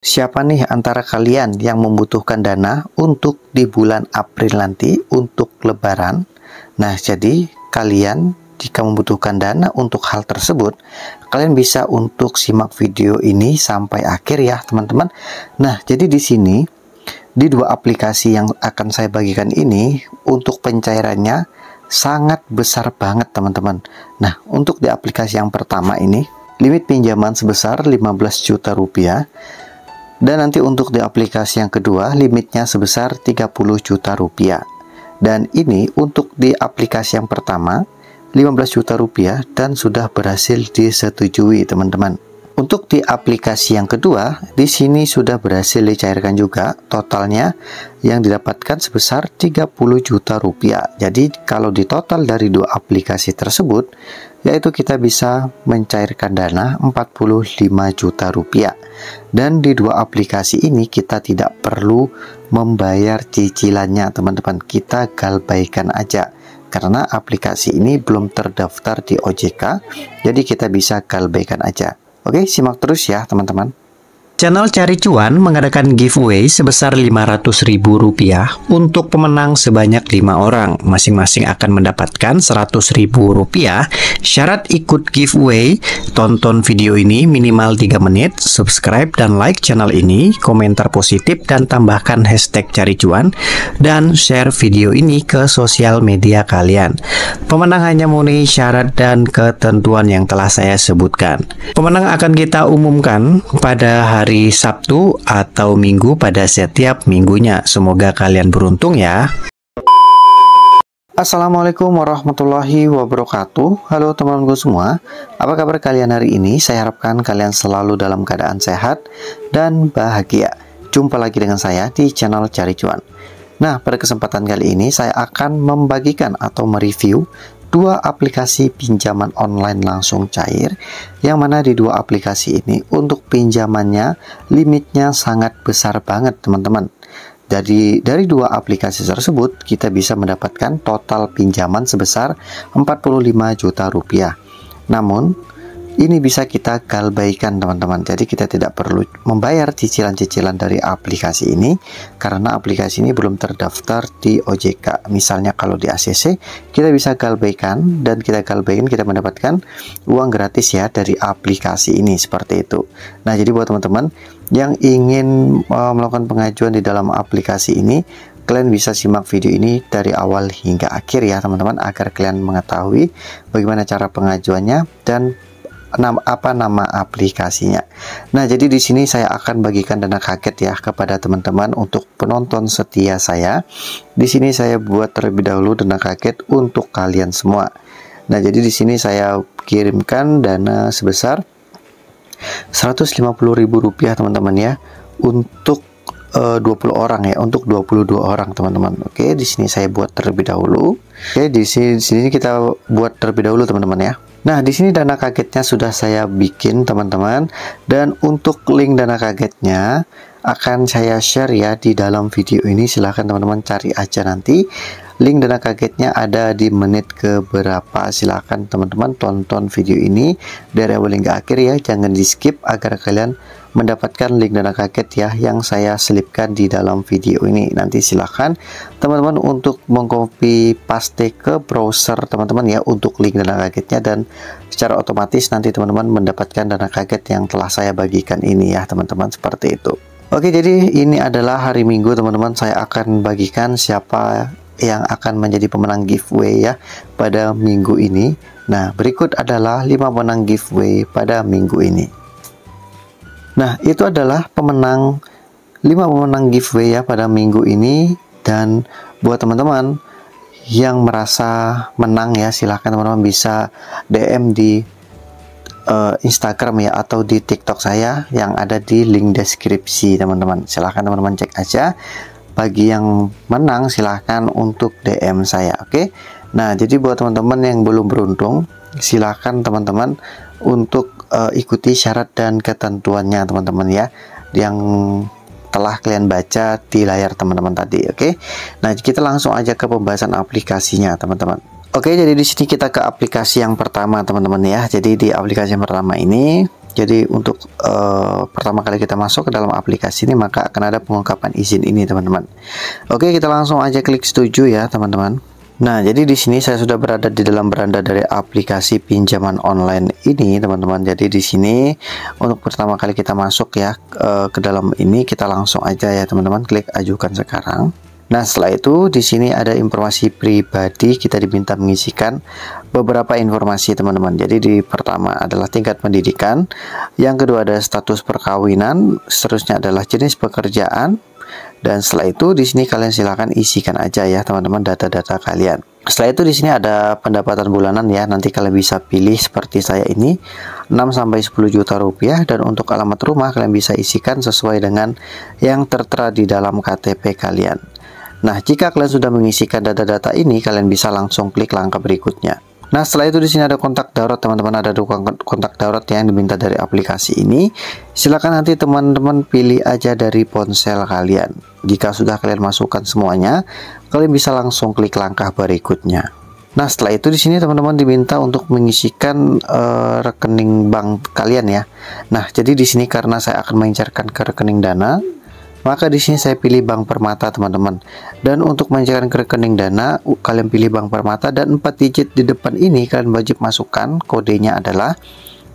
Siapa nih antara kalian yang membutuhkan dana untuk di bulan April nanti untuk Lebaran? Nah, jadi kalian jika membutuhkan dana untuk hal tersebut, kalian bisa untuk simak video ini sampai akhir ya, teman-teman. Nah, jadi di sini di dua aplikasi yang akan saya bagikan ini untuk pencairannya sangat besar banget, teman-teman. Nah, untuk di aplikasi yang pertama ini, limit pinjaman sebesar 15 juta rupiah. Dan nanti untuk di aplikasi yang kedua, limitnya sebesar 30 juta rupiah. Dan ini untuk di aplikasi yang pertama, 15 juta rupiah dan sudah berhasil disetujui, teman-teman. Untuk di aplikasi yang kedua, di sini sudah berhasil dicairkan juga, totalnya yang didapatkan sebesar 30 juta rupiah. Jadi kalau di total dari dua aplikasi tersebut, yaitu kita bisa mencairkan dana 45 juta rupiah. Dan di dua aplikasi ini kita tidak perlu membayar cicilannya, teman-teman. Kita galbaikan aja. Karena aplikasi ini belum terdaftar di OJK, jadi kita bisa galbaikan aja. Oke, simak terus ya, teman-teman. Channel Cari Cuan mengadakan giveaway sebesar Rp500.000 untuk pemenang sebanyak 5 orang. Masing-masing akan mendapatkan Rp100.000. Syarat ikut giveaway, tonton video ini minimal 3 menit, subscribe dan like channel ini, komentar positif dan tambahkan hashtag Cari Cuan, dan share video ini ke sosial media kalian. Pemenang hanya memenuhi syarat dan ketentuan yang telah saya sebutkan. Pemenang akan kita umumkan pada hari Sabtu atau Minggu pada setiap minggunya. Semoga kalian beruntung ya. Assalamualaikum warahmatullahi wabarakatuh. Halo teman-temanku semua, apa kabar kalian hari ini? Saya harapkan kalian selalu dalam keadaan sehat dan bahagia. Jumpa lagi dengan saya di channel Cari Cuan. Nah, pada kesempatan kali ini saya akan membagikan atau mereview dua aplikasi pinjaman online langsung cair, yang mana di dua aplikasi ini untuk pinjamannya limitnya sangat besar banget, teman-teman. Dari dua aplikasi tersebut kita bisa mendapatkan total pinjaman sebesar 45 juta rupiah. Namun ini bisa kita galbaikan, teman-teman. Jadi kita tidak perlu membayar cicilan-cicilan dari aplikasi ini karena aplikasi ini belum terdaftar di OJK. Misalnya kalau di ACC kita bisa galbaikan, dan kita galbaikan kita mendapatkan uang gratis ya dari aplikasi ini, seperti itu. Nah, jadi buat teman-teman yang ingin melakukan pengajuan di dalam aplikasi ini, kalian bisa simak video ini dari awal hingga akhir ya, teman-teman, agar kalian mengetahui bagaimana cara pengajuannya dan apa nama aplikasinya. Nah, jadi di sini saya akan bagikan dana kaget ya kepada teman-teman untuk penonton setia saya. Di sini saya buat terlebih dahulu dana kaget untuk kalian semua. Nah, jadi di sini saya kirimkan dana sebesar Rp150.000, teman-teman ya, untuk 20 orang ya, untuk 22 orang, teman-teman. Oke, di sini saya buat terlebih dahulu. Oke, di sini kita buat terlebih dahulu, teman-teman ya. Nah, di sini dana kagetnya sudah saya bikin, teman-teman, dan untuk link dana kagetnya akan saya share ya di dalam video ini. Silahkan teman-teman cari aja nanti. Link dana kagetnya ada di menit ke berapa. Silahkan teman-teman tonton video ini dari awal hingga akhir ya, jangan di skip agar kalian mendapatkan link dana kaget ya yang saya selipkan di dalam video ini. Nanti silahkan teman-teman untuk mengcopy paste ke browser teman-teman ya untuk link dana kagetnya, dan secara otomatis nanti teman-teman mendapatkan dana kaget yang telah saya bagikan ini ya, teman-teman, seperti itu. Oke, jadi ini adalah hari Minggu, teman-teman. Saya akan bagikan siapa yang akan menjadi pemenang giveaway ya pada minggu ini. Nah, berikut adalah 5 pemenang giveaway pada minggu ini. Nah, itu adalah 5 pemenang giveaway ya pada minggu ini. Dan buat teman-teman yang merasa menang ya, silahkan teman-teman bisa DM di Instagram ya, atau di TikTok saya yang ada di link deskripsi, teman-teman. Silahkan teman-teman cek aja. Bagi yang menang silahkan untuk DM saya. Oke. Nah, jadi buat teman-teman yang belum beruntung, silahkan teman-teman untuk ikuti syarat dan ketentuannya, teman-teman ya, yang telah kalian baca di layar teman-teman tadi. Oke. Nah, kita langsung aja ke pembahasan aplikasinya, teman-teman. Oke, jadi di sini kita ke aplikasi yang pertama, teman-teman ya. Jadi di aplikasi yang pertama ini Jadi untuk pertama kali kita masuk ke dalam aplikasi ini, maka akan ada pengungkapan izin ini teman-teman. Oke, kita langsung aja klik setuju ya teman-teman. Nah, jadi di sini saya sudah berada di dalam beranda dari aplikasi pinjaman online ini, teman-teman. Jadi di sini untuk pertama kali kita masuk ya ke dalam ini, kita langsung aja ya teman-teman klik ajukan sekarang. Nah, setelah itu di sini ada informasi pribadi, kita diminta mengisikan beberapa informasi teman-teman. Jadi di pertama adalah tingkat pendidikan, yang kedua ada status perkawinan, seterusnya adalah jenis pekerjaan. Dan setelah itu di sini kalian silakan isikan aja ya teman-teman data-data kalian. Setelah itu di sini ada pendapatan bulanan ya. Nanti kalian bisa pilih seperti saya ini 6 sampai 10 juta rupiah, dan untuk alamat rumah kalian bisa isikan sesuai dengan yang tertera di dalam KTP kalian. Nah, jika kalian sudah mengisikan data-data ini, kalian bisa langsung klik langkah berikutnya. Nah, setelah itu di sini ada kontak darurat teman-teman, ada kontak darurat yang diminta dari aplikasi ini. Silakan nanti teman-teman pilih aja dari ponsel kalian. Jika sudah kalian masukkan semuanya, kalian bisa langsung klik langkah berikutnya. Nah, setelah itu di sini teman-teman diminta untuk mengisikan rekening bank kalian ya. Nah, jadi di sini karena saya akan mencairkan ke rekening Dana, maka di sini saya pilih Bank Permata teman-teman. Dan untuk mencairkan ke rekening Dana, kalian pilih Bank Permata, dan 4 digit di depan ini kalian wajib masukkan kodenya adalah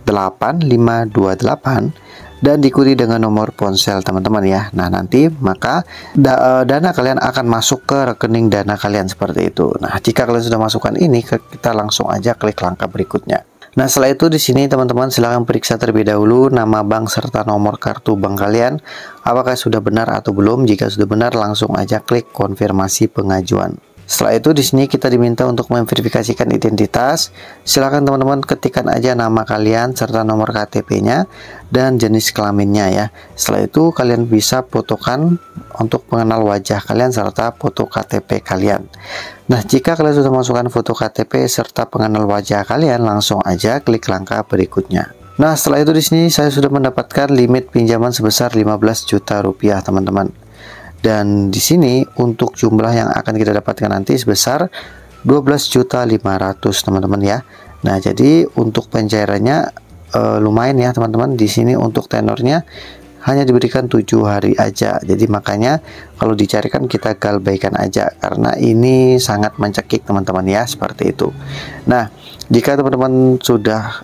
8528 dan diikuti dengan nomor ponsel teman-teman ya. Nah, nanti maka dana kalian akan masuk ke rekening Dana kalian seperti itu. Nah, jika kalian sudah masukkan ini, kita langsung aja klik langkah berikutnya. Nah, setelah itu di sini teman-teman silahkan periksa terlebih dahulu nama bank serta nomor kartu bank kalian apakah sudah benar atau belum. Jika sudah benar, langsung aja klik konfirmasi pengajuan. Setelah itu di sini kita diminta untuk memverifikasikan identitas. Silahkan teman-teman ketikkan aja nama kalian serta nomor KTP-nya dan jenis kelaminnya ya. Setelah itu kalian bisa fotokan untuk mengenal wajah kalian serta foto KTP kalian. Nah, jika kalian sudah masukkan foto KTP serta pengenal wajah kalian, langsung aja klik langkah berikutnya. Nah, setelah itu di sini saya sudah mendapatkan limit pinjaman sebesar 15 juta rupiah teman-teman. Dan di sini untuk jumlah yang akan kita dapatkan nanti sebesar 12.500.000 teman-teman ya. Nah, jadi untuk pencairannya lumayan ya teman-teman. Di sini untuk tenornya hanya diberikan 7 hari aja. Jadi makanya kalau dicarikan kita galbaikan aja karena ini sangat mencekik teman-teman ya, seperti itu. Nah, jika teman-teman sudah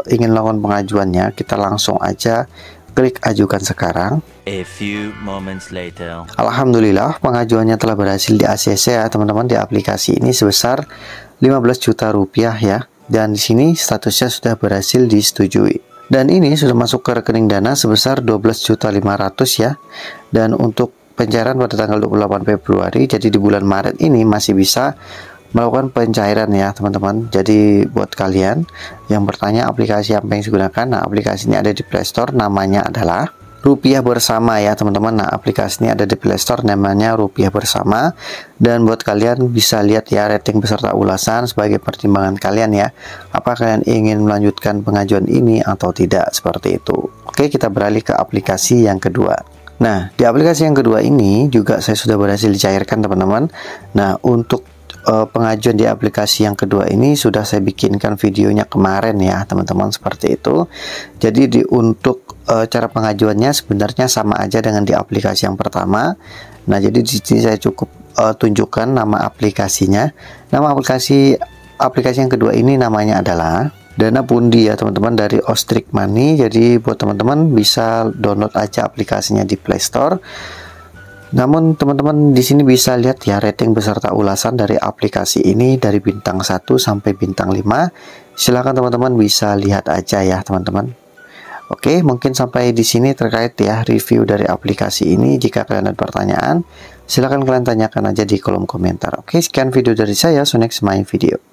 ingin melakukan pengajuannya, kita langsung aja klik ajukan sekarang. A few moments later. Alhamdulillah pengajuannya telah berhasil di ACC ya teman-teman, di aplikasi ini sebesar 15 juta rupiah ya. Dan di sini statusnya sudah berhasil disetujui. Dan ini sudah masuk ke rekening Dana sebesar 12.500.000 ya. Dan untuk pencairan pada tanggal 28 Februari, jadi di bulan Maret ini masih bisa melakukan pencairan ya teman-teman. Jadi buat kalian yang bertanya aplikasi apa yang digunakan, nah aplikasi ini ada di Play Store, namanya adalah Rupiah Bersama ya teman-teman. Nah, aplikasi ini ada di Play Store, namanya Rupiah Bersama. Dan buat kalian bisa lihat ya rating beserta ulasan sebagai pertimbangan kalian ya, apa kalian ingin melanjutkan pengajuan ini atau tidak, seperti itu. Oke, kita beralih ke aplikasi yang kedua. Nah, di aplikasi yang kedua ini juga saya sudah berhasil dicairkan teman-teman. Nah, untuk pengajuan di aplikasi yang kedua ini sudah saya bikinkan videonya kemarin ya teman-teman, seperti itu. Jadi untuk cara pengajuannya sebenarnya sama aja dengan di aplikasi yang pertama. Nah, jadi di sini saya cukup tunjukkan nama aplikasinya. Nama aplikasi yang kedua ini namanya adalah Dana Pundi ya teman-teman, dari Ostrich Money. Jadi buat teman-teman bisa download aja aplikasinya di Play Store. Namun teman-teman di sini bisa lihat ya rating beserta ulasan dari aplikasi ini dari bintang 1 sampai bintang 5. Silakan teman-teman bisa lihat aja ya teman-teman. Oke, mungkin sampai di sini terkait ya review dari aplikasi ini. Jika kalian ada pertanyaan, silakan kalian tanyakan aja di kolom komentar. Oke, sekian video dari saya. So next my video.